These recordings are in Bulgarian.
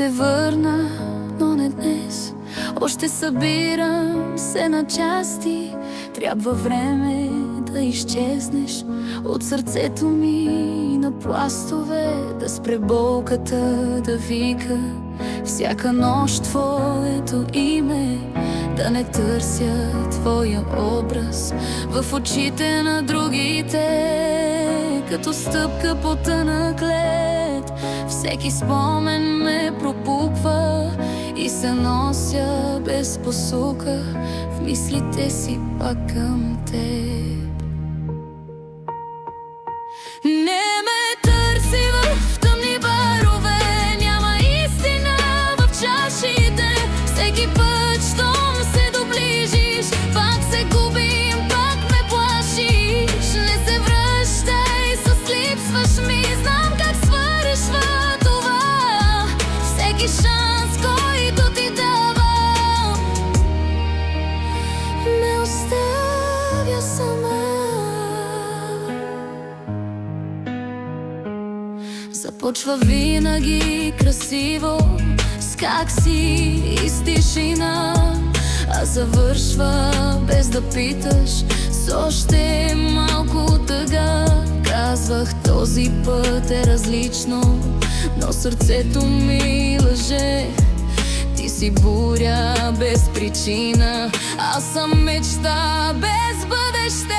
се върна, но не днес. Още събирам се на части. Трябва време да изчезнеш от сърцето ми на пластове. Да спре болката да вика всяка нощ твоето име. Да не търся твоя образ в очите на другите, като стъпка по тънък лед. Всеки спомен ме пропуква и се нося без посока в мислите си пак към теб. Не ме търси в тъмни барове, няма истина в чашите. Всеки път, щом се доближиш, пак се губим, пак ме плашиш. Не се връщай, с липсваш ми, знам как свършва това. Всеки шанс, който ти давам, ме оставя сама. Започва винаги красиво, с как си и с тишина, а завършва без да питаш, с още малко тъга. Казвах, този път е различно, но сърцето ми лъже. Ти си буря без причина, аз съм мечта без бъдеще.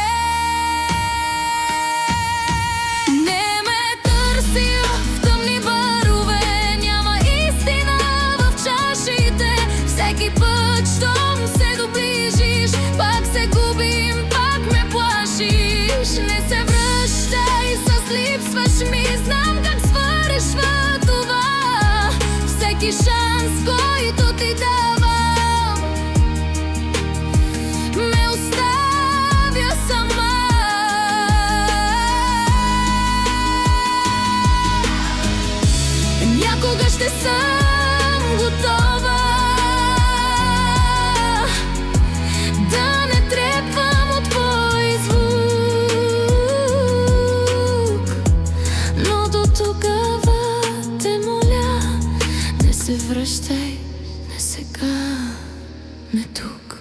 Всеки път, щом се доближиш, пак се губим, пак ме плашиш. Не се връщай, с липсваш ми, знам как свършва това. Всеки шанс, който ти давам, ме оставя сама. Някога ще съм готова да не трепвам от твой звук, но до тогава те моля, не се връщай, не сега, не тук.